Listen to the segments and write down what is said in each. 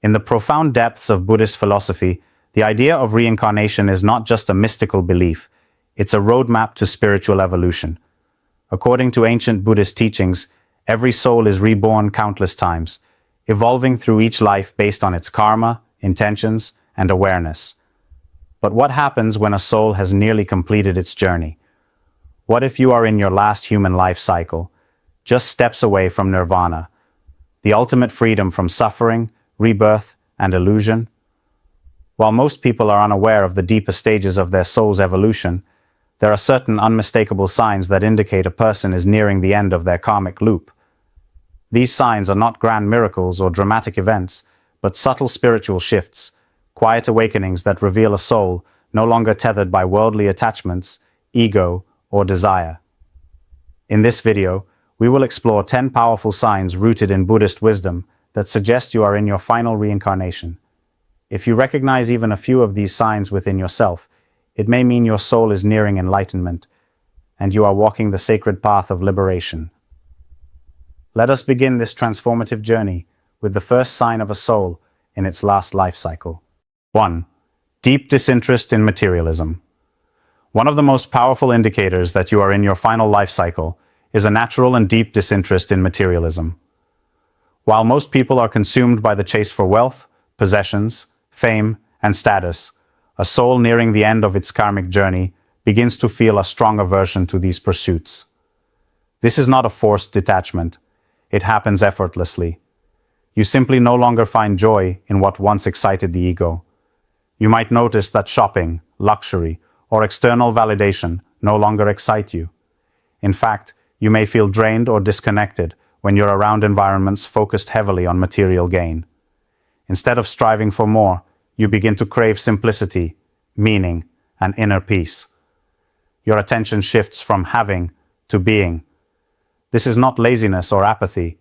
In the profound depths of Buddhist philosophy, the idea of reincarnation is not just a mystical belief, it's a roadmap to spiritual evolution. According to ancient Buddhist teachings, every soul is reborn countless times, evolving through each life based on its karma, intentions, and awareness. But what happens when a soul has nearly completed its journey? What if you are in your last human life cycle, just steps away from nirvana, the ultimate freedom from suffering, rebirth, and illusion? While most people are unaware of the deeper stages of their soul's evolution, there are certain unmistakable signs that indicate a person is nearing the end of their karmic loop. These signs are not grand miracles or dramatic events, but subtle spiritual shifts, quiet awakenings that reveal a soul no longer tethered by worldly attachments, ego, or desire. In this video, we will explore 10 powerful signs rooted in Buddhist wisdom that suggest you are in your final reincarnation. If you recognize even a few of these signs within yourself, it may mean your soul is nearing enlightenment, and you are walking the sacred path of liberation. Let us begin this transformative journey with the first sign of a soul in its last life cycle. 1. Deep disinterest in materialism. One of the most powerful indicators that you are in your final life cycle is a natural and deep disinterest in materialism. While most people are consumed by the chase for wealth, possessions, fame, and status, a soul nearing the end of its karmic journey begins to feel a strong aversion to these pursuits. This is not a forced detachment. It happens effortlessly. You simply no longer find joy in what once excited the ego. You might notice that shopping, luxury, or external validation no longer excite you. In fact, you may feel drained or disconnected when you're around environments focused heavily on material gain. Instead of striving for more, you begin to crave simplicity, meaning, and inner peace. Your attention shifts from having to being. This is not laziness or apathy,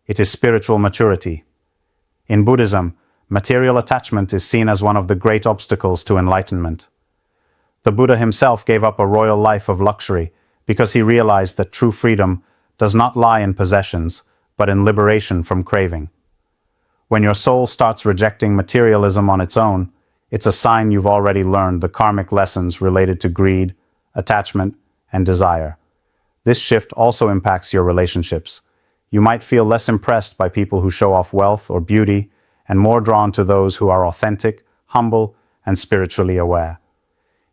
it is spiritual maturity. In Buddhism, material attachment is seen as one of the great obstacles to enlightenment. The Buddha himself gave up a royal life of luxury because he realized that true freedom does not lie in possessions, but in liberation from craving. When your soul starts rejecting materialism on its own, it's a sign you've already learned the karmic lessons related to greed, attachment, and desire. This shift also impacts your relationships. You might feel less impressed by people who show off wealth or beauty, and more drawn to those who are authentic, humble, and spiritually aware.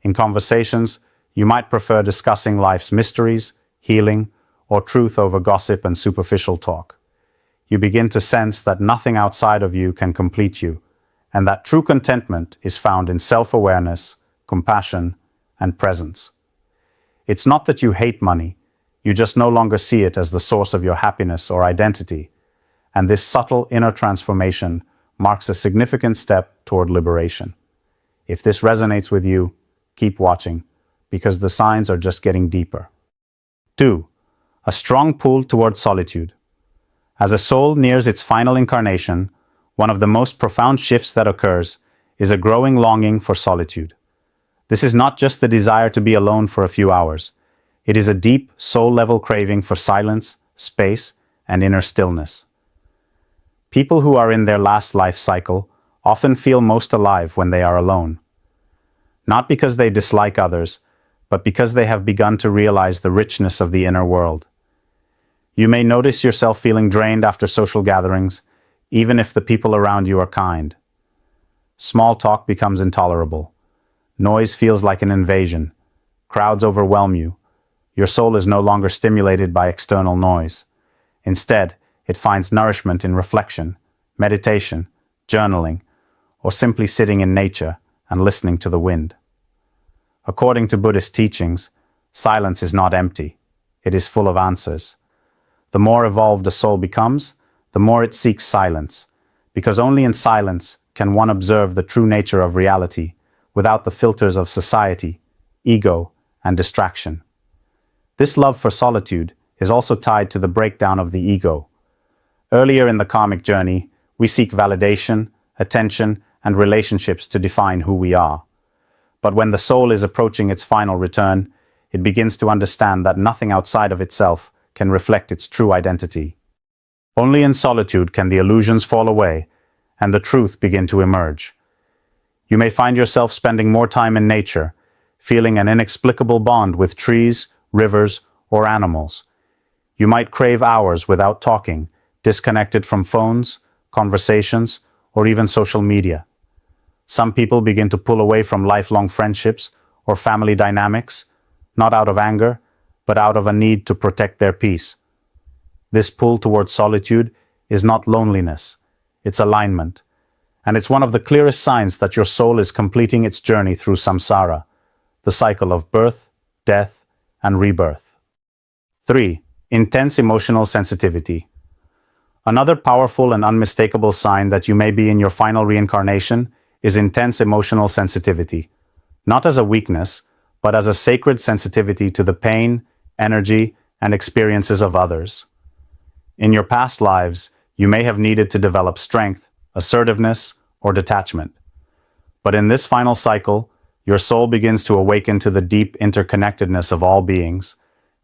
In conversations, you might prefer discussing life's mysteries, healing, or truth over gossip and superficial talk. You begin to sense that nothing outside of you can complete you, and that true contentment is found in self-awareness, compassion, and presence. It's not that you hate money, you just no longer see it as the source of your happiness or identity, and this subtle inner transformation marks a significant step toward liberation. If this resonates with you, keep watching, because the signs are just getting deeper. 2. A strong pull toward solitude. As a soul nears its final incarnation, one of the most profound shifts that occurs is a growing longing for solitude. This is not just the desire to be alone for a few hours. It is a deep, soul-level craving for silence, space, and inner stillness. People who are in their last life cycle often feel most alive when they are alone. Not because they dislike others, but because they have begun to realize the richness of the inner world. You may notice yourself feeling drained after social gatherings, even if the people around you are kind. Small talk becomes intolerable. Noise feels like an invasion. Crowds overwhelm you. Your soul is no longer stimulated by external noise. Instead, it finds nourishment in reflection, meditation, journaling, or simply sitting in nature and listening to the wind. According to Buddhist teachings, silence is not empty. It is full of answers. The more evolved a soul becomes, the more it seeks silence, because only in silence can one observe the true nature of reality without the filters of society, ego, and distraction. This love for solitude is also tied to the breakdown of the ego. Earlier in the karmic journey, we seek validation, attention, and relationships to define who we are. But when the soul is approaching its final return, it begins to understand that nothing outside of itself can reflect its true identity. Only in solitude can the illusions fall away, and the truth begin to emerge. You may find yourself spending more time in nature, feeling an inexplicable bond with trees, rivers, or animals. You might crave hours without talking, disconnected from phones, conversations, or even social media. Some people begin to pull away from lifelong friendships or family dynamics, not out of anger, but out of a need to protect their peace. This pull towards solitude is not loneliness, it's alignment. And it's one of the clearest signs that your soul is completing its journey through samsara, the cycle of birth, death, and rebirth. 3. Intense emotional sensitivity. Another powerful and unmistakable sign that you may be in your final reincarnation is intense emotional sensitivity, not as a weakness, but as a sacred sensitivity to the pain, energy, and experiences of others. In your past lives, you may have needed to develop strength, assertiveness, or detachment. But in this final cycle, your soul begins to awaken to the deep interconnectedness of all beings,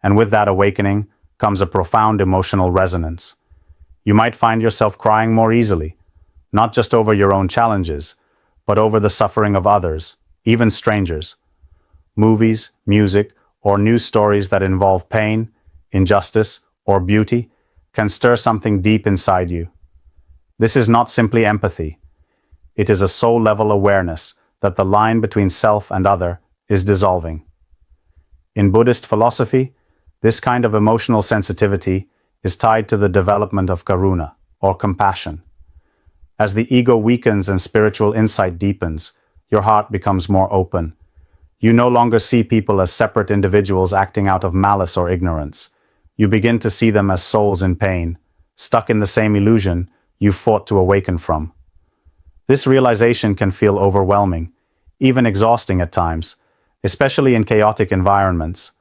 and with that awakening comes a profound emotional resonance. You might find yourself crying more easily, not just over your own challenges, but over the suffering of others, even strangers. Movies, music, or news stories that involve pain, injustice, or beauty can stir something deep inside you. This is not simply empathy. It is a soul-level awareness that the line between self and other is dissolving. In Buddhist philosophy, this kind of emotional sensitivity is tied to the development of karuna, or compassion. As the ego weakens and spiritual insight deepens, your heart becomes more open. You no longer see people as separate individuals acting out of malice or ignorance. You begin to see them as souls in pain, stuck in the same illusion you fought to awaken from. This realization can feel overwhelming, even exhausting at times, especially in chaotic environments.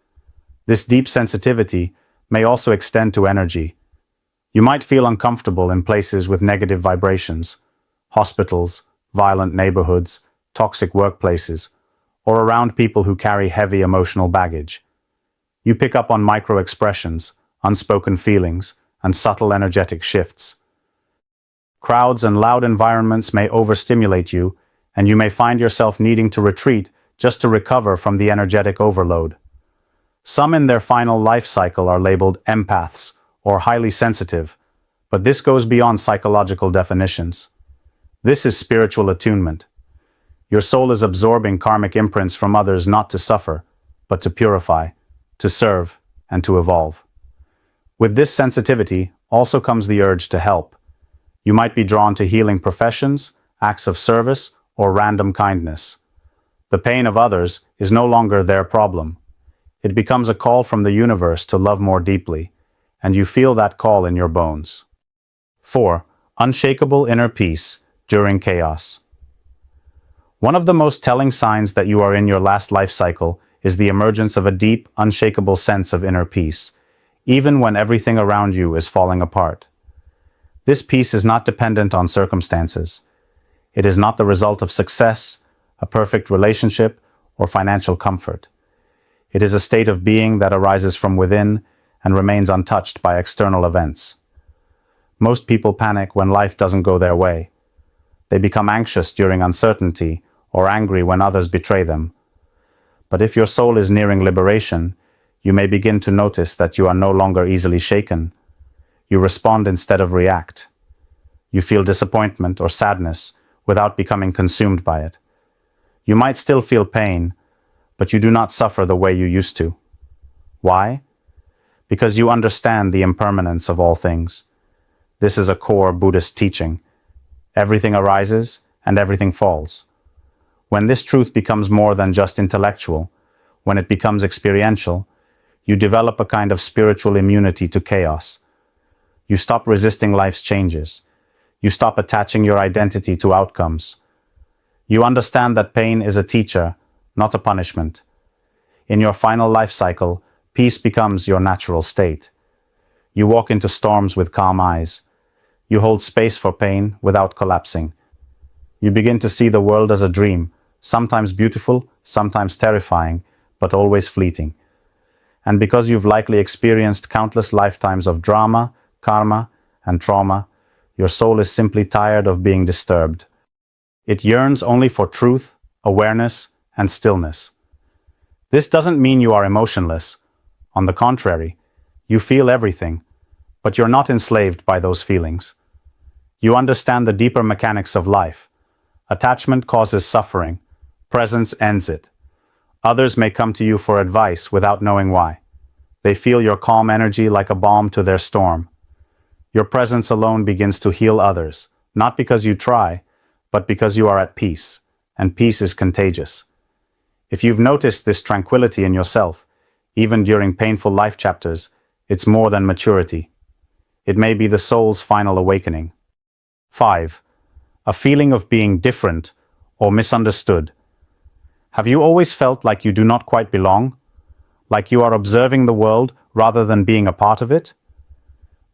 This deep sensitivity may also extend to energy. You might feel uncomfortable in places with negative vibrations, hospitals, violent neighborhoods, toxic workplaces, or around people who carry heavy emotional baggage. You pick up on micro-expressions, unspoken feelings, and subtle energetic shifts. Crowds and loud environments may overstimulate you, and you may find yourself needing to retreat just to recover from the energetic overload. Some in their final life cycle are labeled empaths or highly sensitive, but this goes beyond psychological definitions. This is spiritual attunement. Your soul is absorbing karmic imprints from others not to suffer, but to purify, to serve, and to evolve. With this sensitivity also comes the urge to help. You might be drawn to healing professions, acts of service, or random kindness. The pain of others is no longer their problem. It becomes a call from the universe to love more deeply, and you feel that call in your bones. 4. Unshakable inner peace during chaos. One of the most telling signs that you are in your last life cycle is the emergence of a deep, unshakable sense of inner peace, even when everything around you is falling apart. This peace is not dependent on circumstances. It is not the result of success, a perfect relationship, or financial comfort. It is a state of being that arises from within and remains untouched by external events. Most people panic when life doesn't go their way. They become anxious during uncertainty or angry when others betray them. But if your soul is nearing liberation, you may begin to notice that you are no longer easily shaken. You respond instead of react. You feel disappointment or sadness without becoming consumed by it. You might still feel pain, but you do not suffer the way you used to. Why? Because you understand the impermanence of all things. This is a core Buddhist teaching. Everything arises and everything falls. When this truth becomes more than just intellectual, when it becomes experiential, you develop a kind of spiritual immunity to chaos. You stop resisting life's changes. You stop attaching your identity to outcomes. You understand that pain is a teacher, not a punishment. In your final life cycle, peace becomes your natural state. You walk into storms with calm eyes. You hold space for pain without collapsing. You begin to see the world as a dream, sometimes beautiful, sometimes terrifying, but always fleeting. And because you've likely experienced countless lifetimes of drama, karma, and trauma, your soul is simply tired of being disturbed. It yearns only for truth, awareness, and stillness. This doesn't mean you are emotionless. On the contrary, you feel everything, but you're not enslaved by those feelings. You understand the deeper mechanics of life. Attachment causes suffering. Presence ends it. Others may come to you for advice without knowing why. They feel your calm energy like a balm to their storm. Your presence alone begins to heal others, not because you try, but because you are at peace, and peace is contagious. If you've noticed this tranquility in yourself, even during painful life chapters, it's more than maturity. It may be the soul's final awakening. 5. A feeling of being different or misunderstood. Have you always felt like you do not quite belong? Like you are observing the world rather than being a part of it?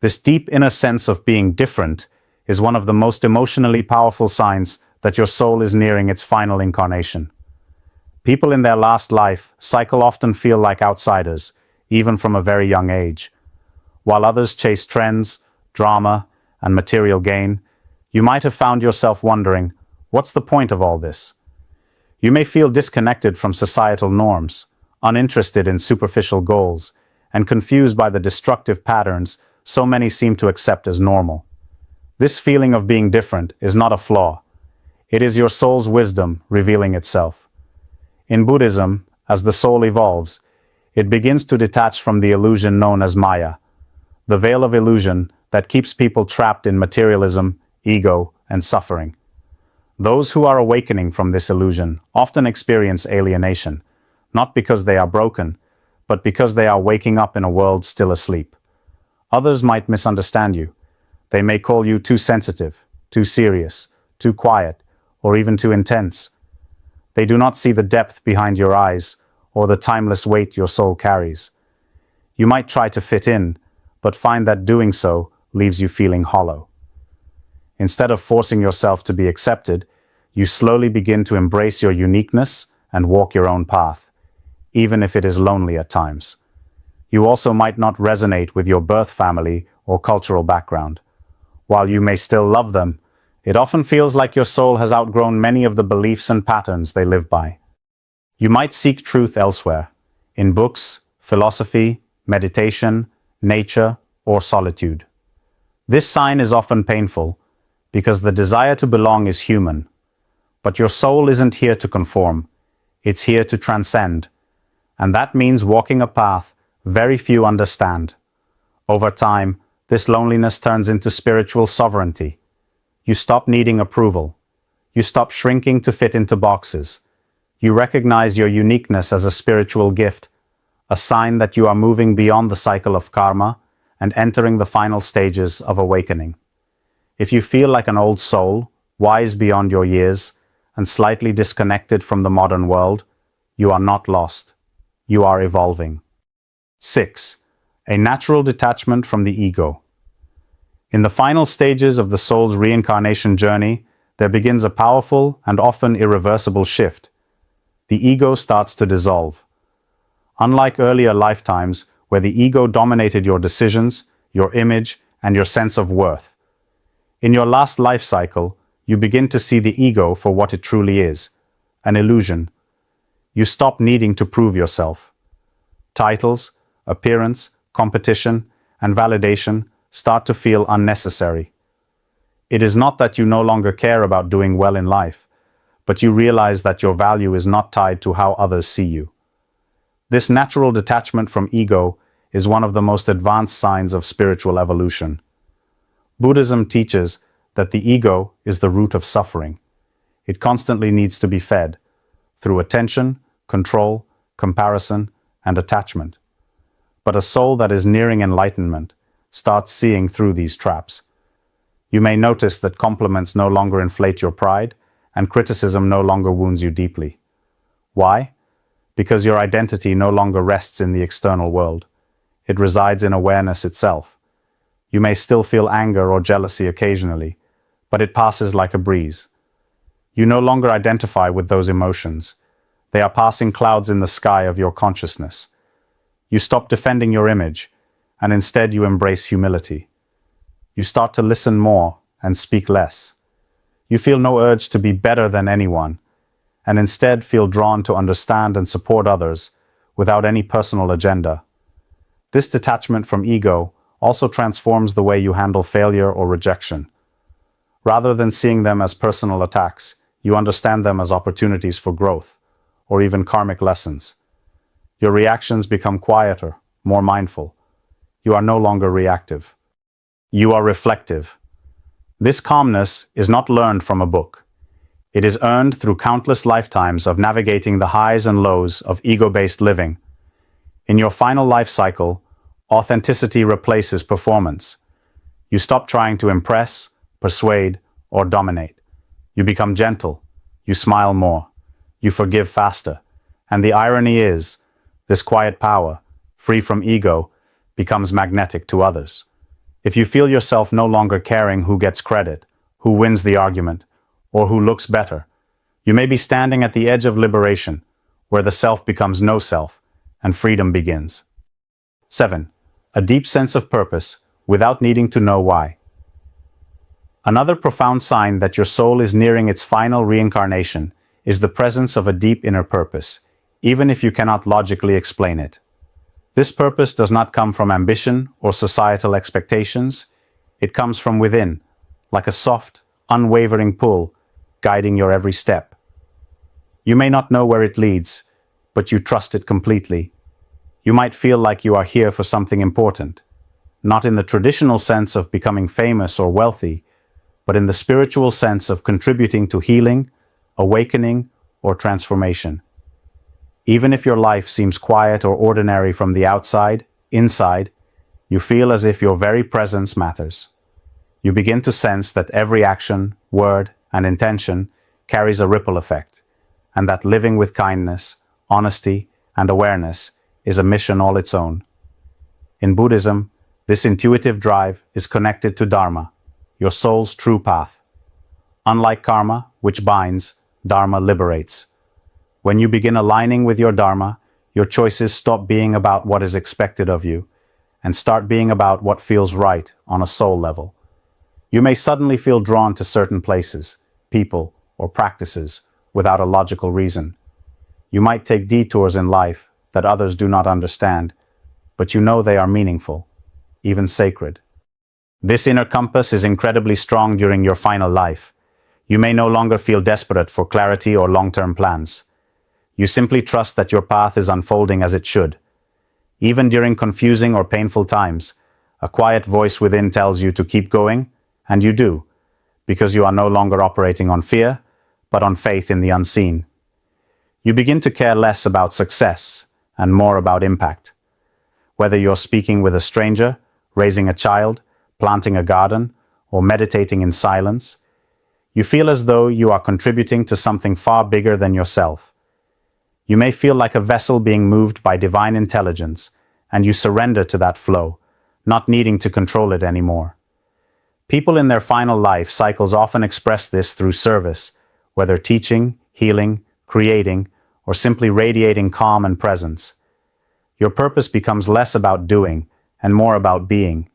This deep inner sense of being different is one of the most emotionally powerful signs that your soul is nearing its final incarnation. People in their last life cycle often feel like outsiders, even from a very young age. While others chase trends, drama, and material gain, you might have found yourself wondering, what's the point of all this? You may feel disconnected from societal norms, uninterested in superficial goals, and confused by the destructive patterns so many seem to accept as normal. This feeling of being different is not a flaw. It is your soul's wisdom revealing itself. In Buddhism, as the soul evolves, it begins to detach from the illusion known as Maya, the veil of illusion that keeps people trapped in materialism, ego, and suffering. Those who are awakening from this illusion often experience alienation, not because they are broken, but because they are waking up in a world still asleep. Others might misunderstand you. They may call you too sensitive, too serious, too quiet, or even too intense. They do not see the depth behind your eyes or the timeless weight your soul carries. You might try to fit in, but find that doing so leaves you feeling hollow. Instead of forcing yourself to be accepted, you slowly begin to embrace your uniqueness and walk your own path, even if it is lonely at times. You also might not resonate with your birth family or cultural background. While you may still love them, it often feels like your soul has outgrown many of the beliefs and patterns they live by. You might seek truth elsewhere, in books, philosophy, meditation, nature, or solitude. This sign is often painful, because the desire to belong is human. But your soul isn't here to conform, it's here to transcend. And that means walking a path very few understand. Over time, this loneliness turns into spiritual sovereignty. You stop needing approval. You stop shrinking to fit into boxes. You recognize your uniqueness as a spiritual gift, a sign that you are moving beyond the cycle of karma and entering the final stages of awakening. If you feel like an old soul, wise beyond your years, and slightly disconnected from the modern world, you are not lost. You are evolving. 6. A natural detachment from the ego. In the final stages of the soul's reincarnation journey, there begins a powerful and often irreversible shift. The ego starts to dissolve. Unlike earlier lifetimes, where the ego dominated your decisions, your image, and your sense of worth, in your last life cycle, you begin to see the ego for what it truly is, an illusion. You stop needing to prove yourself. Titles, appearance, competition, and validation start to feel unnecessary. It is not that you no longer care about doing well in life, but you realize that your value is not tied to how others see you. This natural detachment from ego is one of the most advanced signs of spiritual evolution. Buddhism teaches that the ego is the root of suffering. It constantly needs to be fed through attention, control, comparison, and attachment. But a soul that is nearing enlightenment starts seeing through these traps. You may notice that compliments no longer inflate your pride, and criticism no longer wounds you deeply. Why? Because your identity no longer rests in the external world. It resides in awareness itself. You may still feel anger or jealousy occasionally, but it passes like a breeze. You no longer identify with those emotions. They are passing clouds in the sky of your consciousness. You stop defending your image, and instead you embrace humility. You start to listen more, and speak less. You feel no urge to be better than anyone, and instead feel drawn to understand and support others without any personal agenda. This detachment from ego also transforms the way you handle failure or rejection. Rather than seeing them as personal attacks, you understand them as opportunities for growth, or even karmic lessons. Your reactions become quieter, more mindful. You are no longer reactive. You are reflective. This calmness is not learned from a book. It is earned through countless lifetimes of navigating the highs and lows of ego-based living. In your final life cycle, authenticity replaces performance. You stop trying to impress, persuade, or dominate. You become gentle. You smile more. You forgive faster. And the irony is, this quiet power, free from ego, becomes magnetic to others. If you feel yourself no longer caring who gets credit, who wins the argument, or who looks better, you may be standing at the edge of liberation, where the self becomes no self, and freedom begins. 7. A deep sense of purpose, without needing to know why. Another profound sign that your soul is nearing its final reincarnation is the presence of a deep inner purpose, even if you cannot logically explain it. This purpose does not come from ambition or societal expectations. It comes from within, like a soft, unwavering pull, guiding your every step. You may not know where it leads, but you trust it completely. You might feel like you are here for something important, not in the traditional sense of becoming famous or wealthy, but in the spiritual sense of contributing to healing, awakening, or transformation. Even if your life seems quiet or ordinary from the outside, inside, you feel as if your very presence matters. You begin to sense that every action, word, and intention carries a ripple effect, and that living with kindness, honesty, and awareness is a mission all its own. In Buddhism, this intuitive drive is connected to Dharma, your soul's true path. Unlike karma, which binds, Dharma liberates. When you begin aligning with your Dharma, your choices stop being about what is expected of you and start being about what feels right on a soul level. You may suddenly feel drawn to certain places, people, or practices without a logical reason. You might take detours in life that others do not understand, but you know they are meaningful, even sacred. This inner compass is incredibly strong during your final life. You may no longer feel desperate for clarity or long-term plans. You simply trust that your path is unfolding as it should. Even during confusing or painful times, a quiet voice within tells you to keep going, and you do, because you are no longer operating on fear, but on faith in the unseen. You begin to care less about success and more about impact. Whether you're speaking with a stranger, raising a child, planting a garden, or meditating in silence, you feel as though you are contributing to something far bigger than yourself. You may feel like a vessel being moved by divine intelligence, and you surrender to that flow, not needing to control it anymore. People in their final life cycles often express this through service, whether teaching, healing, creating, or simply radiating calm and presence. Your purpose becomes less about doing and more about being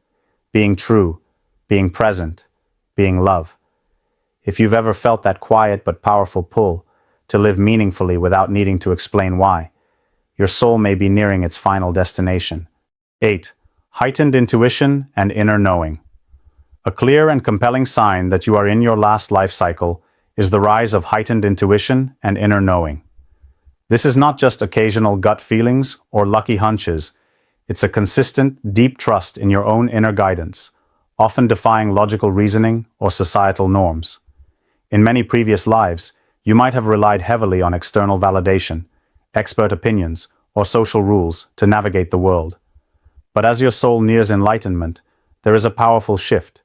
true, being present, being love. If you've ever felt that quiet but powerful pull to live meaningfully without needing to explain why, your soul may be nearing its final destination. 8. Heightened intuition and inner knowing. A clear and compelling sign that you are in your last life cycle is the rise of heightened intuition and inner knowing. This is not just occasional gut feelings or lucky hunches. It's a consistent, deep trust in your own inner guidance, often defying logical reasoning or societal norms. In many previous lives, you might have relied heavily on external validation, expert opinions, or social rules to navigate the world. But as your soul nears enlightenment, there is a powerful shift.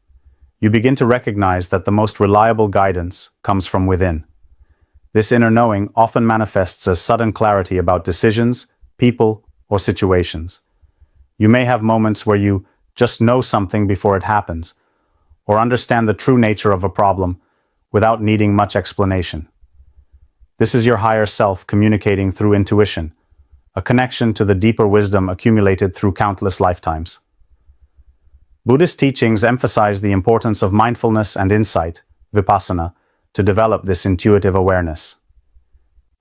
You begin to recognize that the most reliable guidance comes from within. This inner knowing often manifests as sudden clarity about decisions, people, or situations. You may have moments where you just know something before it happens, or understand the true nature of a problem without needing much explanation. This is your higher self communicating through intuition, a connection to the deeper wisdom accumulated through countless lifetimes. Buddhist teachings emphasize the importance of mindfulness and insight, vipassana, to develop this intuitive awareness.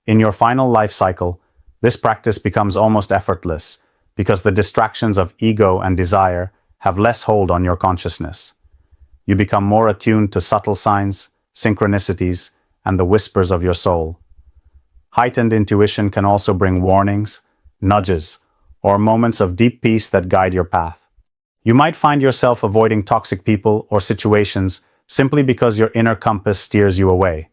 In your final life cycle, this practice becomes almost effortless because the distractions of ego and desire have less hold on your consciousness. You become more attuned to subtle signs, synchronicities, and the whispers of your soul. Heightened intuition can also bring warnings, nudges, or moments of deep peace that guide your path. You might find yourself avoiding toxic people or situations simply because your inner compass steers you away.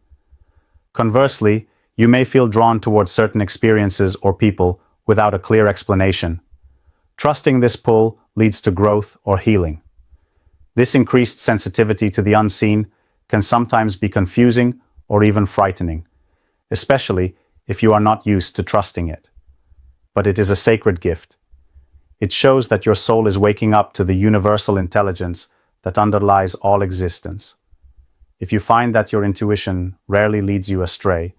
Conversely, you may feel drawn towards certain experiences or people without a clear explanation. Trusting this pull leads to growth or healing. This increased sensitivity to the unseen can sometimes be confusing or even frightening, especially if you are not used to trusting it. But it is a sacred gift. It shows that your soul is waking up to the universal intelligence that underlies all existence. If you find that your intuition rarely leads you astray,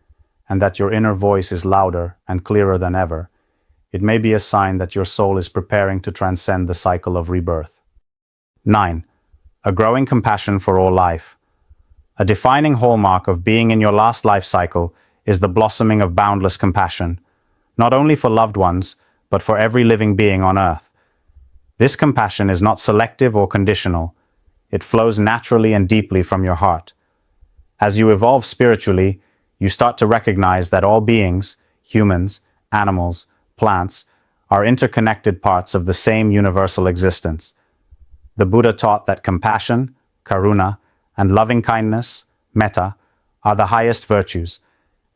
and that your inner voice is louder and clearer than ever, it may be a sign that your soul is preparing to transcend the cycle of rebirth. 9. A growing compassion for all life. A defining hallmark of being in your last life cycle is the blossoming of boundless compassion, not only for loved ones, but for every living being on earth. This compassion is not selective or conditional. It flows naturally and deeply from your heart. As you evolve spiritually, you start to recognize that all beings, humans, animals, plants, are interconnected parts of the same universal existence. The Buddha taught that compassion, karuna, and loving-kindness, metta, are the highest virtues,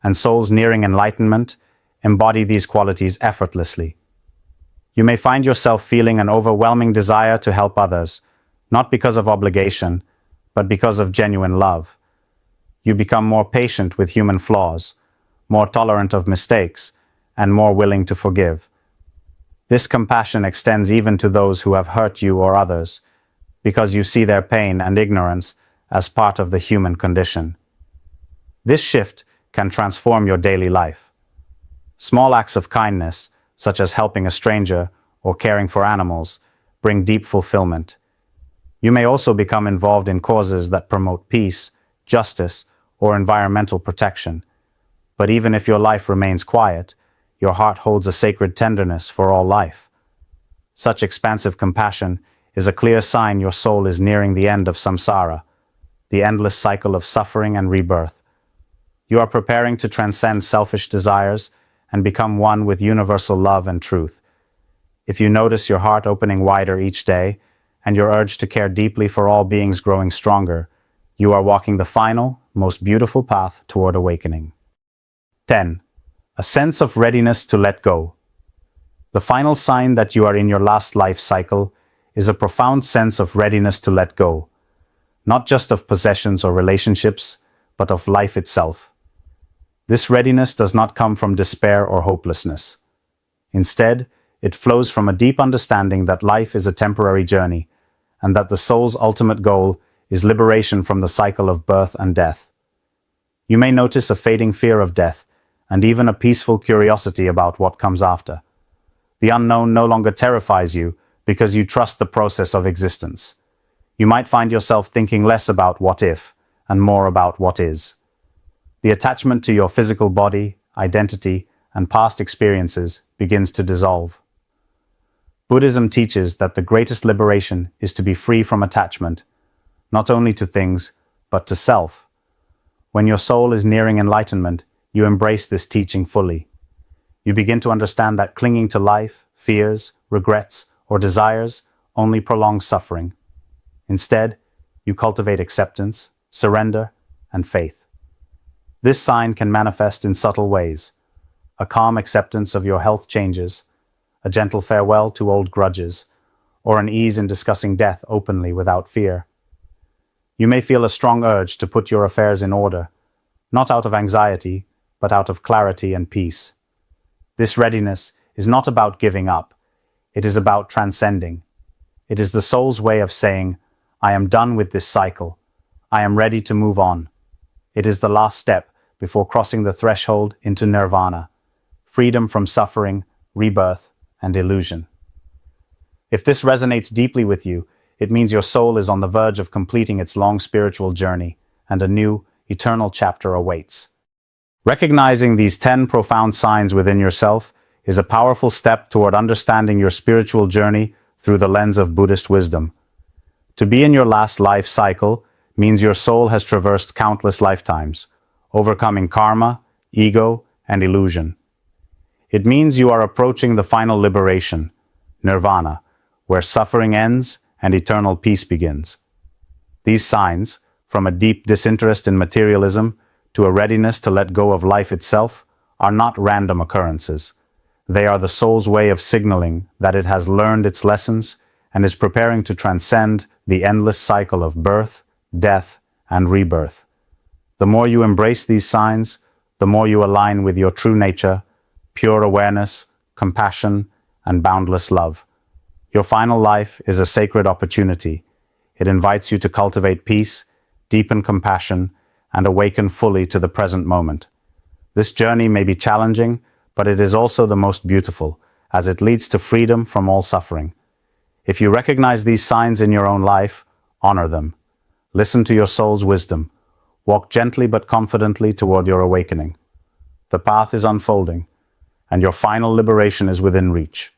and souls nearing enlightenment embody these qualities effortlessly. You may find yourself feeling an overwhelming desire to help others, not because of obligation, but because of genuine love. You become more patient with human flaws, more tolerant of mistakes, and more willing to forgive. This compassion extends even to those who have hurt you or others, because you see their pain and ignorance as part of the human condition. This shift can transform your daily life. Small acts of kindness, such as helping a stranger or caring for animals, bring deep fulfillment. You may also become involved in causes that promote peace, justice, or environmental protection. But even if your life remains quiet, your heart holds a sacred tenderness for all life. Such expansive compassion is a clear sign your soul is nearing the end of samsara, the endless cycle of suffering and rebirth. You are preparing to transcend selfish desires and become one with universal love and truth. If you notice your heart opening wider each day, and your urge to care deeply for all beings growing stronger, you are walking the final, most beautiful path toward awakening. 10. A sense of readiness to let go. The final sign that you are in your last life cycle is a profound sense of readiness to let go, not just of possessions or relationships, but of life itself. This readiness does not come from despair or hopelessness. Instead, it flows from a deep understanding that life is a temporary journey, and that the soul's ultimate goal is liberation from the cycle of birth and death. You may notice a fading fear of death, and even a peaceful curiosity about what comes after. The unknown no longer terrifies you because you trust the process of existence. You might find yourself thinking less about what if, and more about what is. The attachment to your physical body, identity, and past experiences begins to dissolve. Buddhism teaches that the greatest liberation is to be free from attachment, not only to things, but to self. When your soul is nearing enlightenment, you embrace this teaching fully. You begin to understand that clinging to life, fears, regrets, or desires only prolongs suffering. Instead, you cultivate acceptance, surrender, and faith. This sign can manifest in subtle ways: a calm acceptance of your health changes, a gentle farewell to old grudges, or an ease in discussing death openly without fear. You may feel a strong urge to put your affairs in order, not out of anxiety, but out of clarity and peace. This readiness is not about giving up. It is about transcending. It is the soul's way of saying, I am done with this cycle. I am ready to move on. It is the last step before crossing the threshold into nirvana, freedom from suffering, rebirth, and illusion. If this resonates deeply with you, It means your soul is on the verge of completing its long spiritual journey, and a new, eternal chapter awaits. Recognizing these 10 profound signs within yourself is a powerful step toward understanding your spiritual journey through the lens of Buddhist wisdom. To be in your last life cycle means your soul has traversed countless lifetimes, overcoming karma, ego, and illusion. It means you are approaching the final liberation, nirvana, where suffering ends and eternal peace begins. These signs, from a deep disinterest in materialism to a readiness to let go of life itself, are not random occurrences. They are the soul's way of signaling that it has learned its lessons and is preparing to transcend the endless cycle of birth, death, and rebirth. The more you embrace these signs, the more you align with your true nature, pure awareness, compassion, and boundless love. Your final life is a sacred opportunity. It invites you to cultivate peace, deepen compassion, and awaken fully to the present moment. This journey may be challenging, but it is also the most beautiful, as it leads to freedom from all suffering. If you recognize these signs in your own life, honor them. Listen to your soul's wisdom. Walk gently but confidently toward your awakening. The path is unfolding, and your final liberation is within reach.